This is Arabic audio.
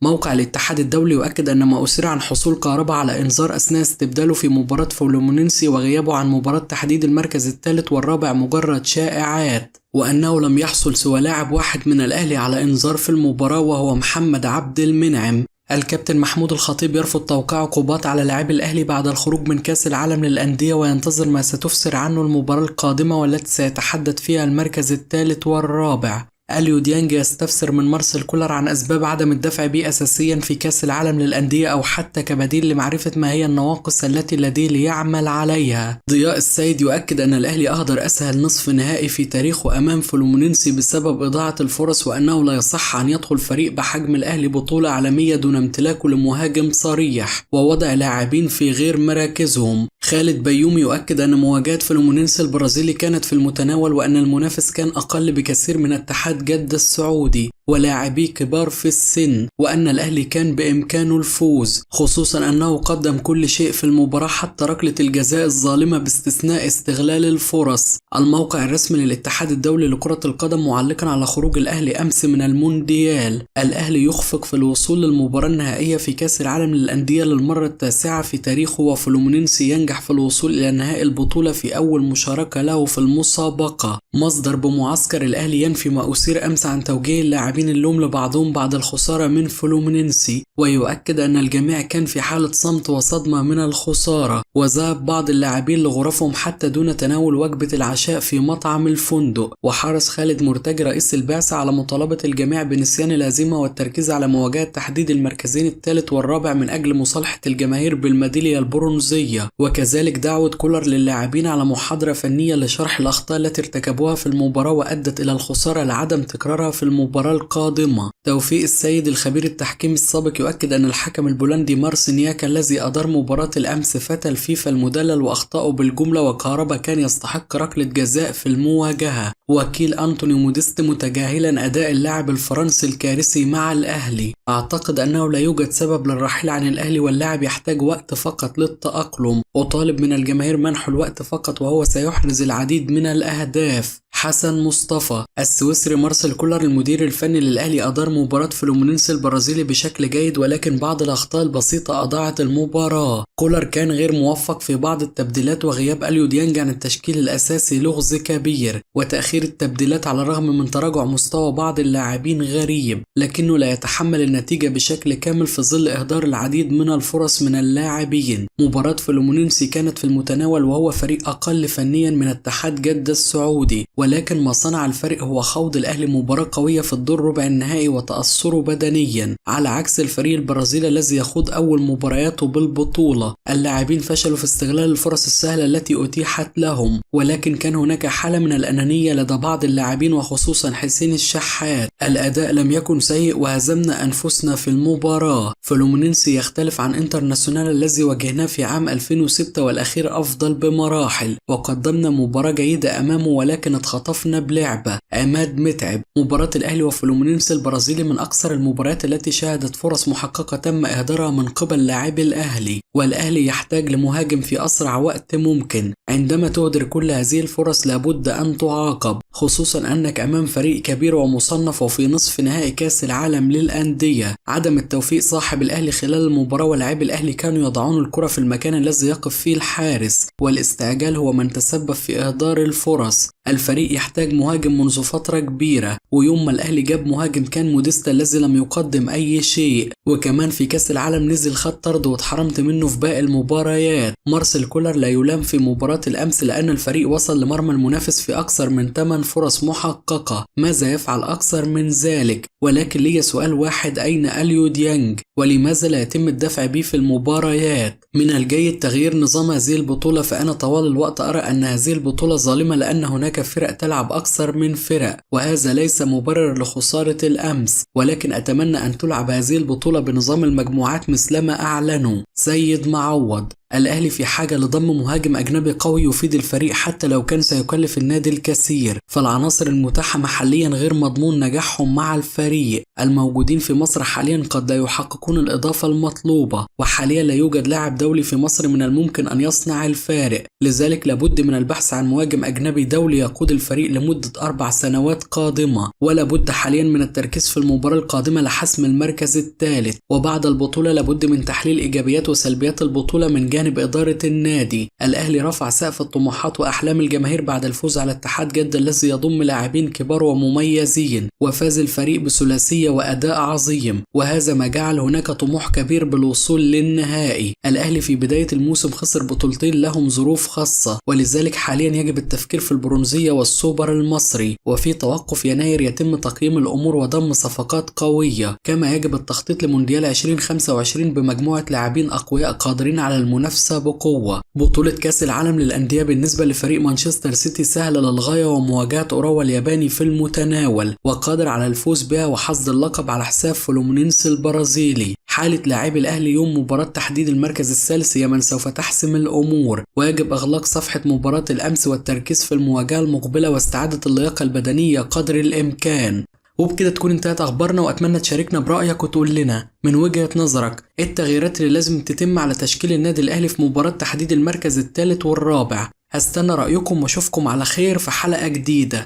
موقع الاتحاد الدولي يؤكد أن ما أثير عن حصول كهربا على إنذار أثناء استبداله في مباراة فلومينينسي وغيابه عن مباراة تحديد المركز الثالث والرابع مجرد شائعات، وأنه لم يحصل سوى لاعب واحد من الأهلي على إنذار في المباراة وهو محمد عبد المنعم. الكابتن محمود الخطيب يرفض توقيع عقوبات على لاعبي الأهلي بعد الخروج من كأس العالم للأندية، وينتظر ما ستفسر عنه المباراة القادمة والتي سيتحدد فيها المركز الثالث والرابع. أليو ديانج يستفسر من مارسيل كولر عن أسباب عدم الدفع به أساسيا في كأس العالم للأندية أو حتى كبديل لمعرفة ما هي النواقص التي لديه ليعمل عليها. ضياء السيد يؤكد أن الأهلي أهدر أسهل نصف نهائي في تاريخه أمام فلومينينسي بسبب إضاعة الفرص، وأنه لا يصح أن يدخل فريق بحجم الأهلي بطولة عالمية دون امتلاكه لمهاجم صريح ووضع لاعبين في غير مراكزهم. خالد بيومي يؤكد أن مواجهة فلومينينسي البرازيلي كانت في المتناول، وأن المنافس كان أقل بكثير من اتحاد جدة السعودي ولاعبي كبار في السن، وأن الأهلي كان بإمكانه الفوز، خصوصا أنه قدم كل شيء في المباراة حتى ركلة الجزاء الظالمة باستثناء استغلال الفرص. الموقع الرسمي للاتحاد الدولي لكرة القدم معلقا على خروج الأهلي أمس من المونديال: الأهلي يخفق في الوصول للمباراة النهائية في كأس العالم للأندية للمرة التاسعة في تاريخه، وفلومينينسي ينجح في الوصول إلى نهائي البطولة في أول مشاركة له في المسابقة. مصدر بمعسكر الأهلي ينفي ما أثير أمس عن توجيه اللاعبين اللوم لبعضهم بعد الخسارة من فلومينينسي، ويؤكد أن الجميع كان في حالة صمت وصدمة من الخسارة، وذهب بعض اللاعبين لغرفهم حتى دون تناول وجبة العشاء في مطعم الفندق. وحرص خالد مرتجي رئيس البعثة على مطالبة الجميع بنسيان الهزيمة والتركيز على مواجهة تحديد المركزين الثالث والرابع من أجل مصالحة الجماهير بالميدالية البرونزية، وكذلك دعوة كولر للاعبين على محاضرة فنية لشرح الأخطاء التي ارتكبوها في المباراة وأدت إلى الخسارة لعدم تكرارها في المباراة القادمة. توفيق السيد الخبير التحكيمي السابق يؤكد أن الحكم البولندي مارسينياكا الذي أدار مباراة الأمس فتى الفيفا المدلل وأخطأه بالجملة، وكهربا كان يستحق ركلة جزاء في المواجهة. وكيل أنتوني موديست متجاهلا أداء اللاعب الفرنسي الكارثي مع الأهلي: أعتقد أنه لا يوجد سبب للرحيل عن الأهلي واللاعب يحتاج وقت فقط للتأقلم. أطالب من الجماهير منح الوقت فقط وهو سيحرز العديد من الأهداف. حسن مصطفى: السويسري مارسيل كولر المدير الفني للأهلي أدار مباراة فلومينينسي البرازيلي بشكل جيد، ولكن بعض الأخطاء البسيطة أضاعت المباراة. كولر كان غير موفق في بعض التبديلات، وغياب أليو ديانج عن التشكيل الأساسي لغز كبير، وتأخير التبديلات على الرغم من تراجع مستوى بعض اللاعبين غريب، لكنه لا يتحمل النتيجة بشكل كامل في ظل إهدار العديد من الفرص من اللاعبين. مباراة فلومينينسي كانت في المتناول وهو فريق أقل فنيا من اتحاد جدة السعودي، ولكن ما صنع الفرق هو خوض الأهلي مباراة قوية في الدور ربع النهائي وتأثره بدنيا، على عكس الفريق البرازيلي الذي يخوض أول مبارياته بالبطولة. اللاعبين فشلوا في استغلال الفرص السهلة التي أتيحت لهم، ولكن كان هناك حالة من الأنانية لدى بعض اللاعبين وخصوصا حسين الشحات. الأداء لم يكن سيء وهزمنا أنفسنا في المباراة. فلومينينسي يختلف عن انترناسيونال الذي واجهناه في عام 2006 والأخير أفضل بمراحل، وقدمنا مباراة جيدة أمامه ولكن اتخطفنا بلعبة. عماد متعب: مباراة الأهلي وفلومينينسي البرازيلي من أكثر المباريات التي شهدت فرص محققة تم إهدارها من قبل لاعبي الأهلي، والأهلي يحتاج لمهاجم في أسرع وقت ممكن. عندما تهدر كل هذه الفرص لابد أن تعاقب، خصوصا أنك أمام فريق كبير ومصنف وفي نصف نهائي كأس العالم للأندية. عدم التوفيق صاحب الأهلي خلال المباراة، ولاعبي الأهلي كانوا يضعون الكرة في المكان الذي يقف فيه الحارس، والاستعجال هو من تسبب في إهدار الفرص. الفريق يحتاج مهاجم منذ فترة كبيرة، ويوم ما الأهلي جاب مهاجم كان موديست الذي لم يقدم أي شيء، وكمان في كأس العالم نزل خد طرد واتحرمت منه في باقي المباريات. مارسيل كولر لا يلام في مباراة الأمس لأن الفريق وصل لمرمى المنافس في أكثر من 8 فرص محققة. ماذا يفعل أكثر من ذلك؟ ولكن لي سؤال واحد: أين أليو ديانج؟ ولماذا لا يتم الدفع به في المباريات؟ من الجيد تغيير نظام هذه البطولة، فأنا طوال الوقت أرى أن هذه البطولة ظالمة لأن هناك فرق تلعب أكثر من فرق، وهذا ليس مبرر لخسارة الأمس، ولكن أتمنى أن تلعب هذه البطولة بنظام المجموعات مثلما أعلنوا. سيد معوض: الأهلي في حاجة لضم مهاجم أجنبي قوي يفيد الفريق حتى لو كان سيكلف النادي الكثير، فالعناصر المتاحة محليا غير مضمون نجاحهم مع الفريق. الموجودين في مصر حاليا قد لا يحققون الإضافة المطلوبة، وحاليا لا يوجد لاعب دولي في مصر من الممكن أن يصنع الفارق، لذلك لابد من البحث عن مهاجم أجنبي دولي يقود الفريق لمدة 4 سنوات قادمة، ولا بد حاليا من التركيز في المباراة القادمة لحسم المركز الثالث. وبعد البطولة لابد من تحليل إيجابيات وسلبيات البطولة من جانب إدارة النادي. الأهلي رفع سقف الطموحات وأحلام الجماهير بعد الفوز على اتحاد جدة الذي يضم لاعبين كبار ومميزين، وفاز الفريق بثلاثية وأداء عظيم، وهذا ما جعل هناك طموح كبير بالوصول للنهائي. الأهلي في بداية الموسم خسر بطولتين لهم ظروف خاصة، ولذلك حاليا يجب التفكير في البرونزية والسوبر المصري، وفي توقف يناير يتم تقييم الأمور وضم صفقات قوية، كما يجب التخطيط لمونديال 2025 بمجموعة لاعبين أقوياء قادرين على المنافسة بقوة. بطولة كأس العالم للأندية بالنسبة لفريق مانشستر سيتي سهلة للغاية، ومواجهة أوراوا الياباني في المتناول، وقادر على الفوز بها وحصد اللقب على حساب فلومينينس البرازيلي. حالة لاعبي الأهلي يوم مباراة تحديد المركز الثالث هي من سوف تحسم الأمور، ويجب إغلاق صفحة مباراة الأمس والتركيز في المواجهة المقبلة واستعادة اللياقة البدنية قدر الإمكان. وبكده تكون انتهت أخبارنا، وأتمنى تشاركنا برأيك وتقول لنا من وجهة نظرك ايه التغييرات اللي لازم تتم على تشكيل النادي الأهلي في مباراة تحديد المركز الثالث والرابع. هستنى رأيكم واشوفكم على خير في حلقة جديدة.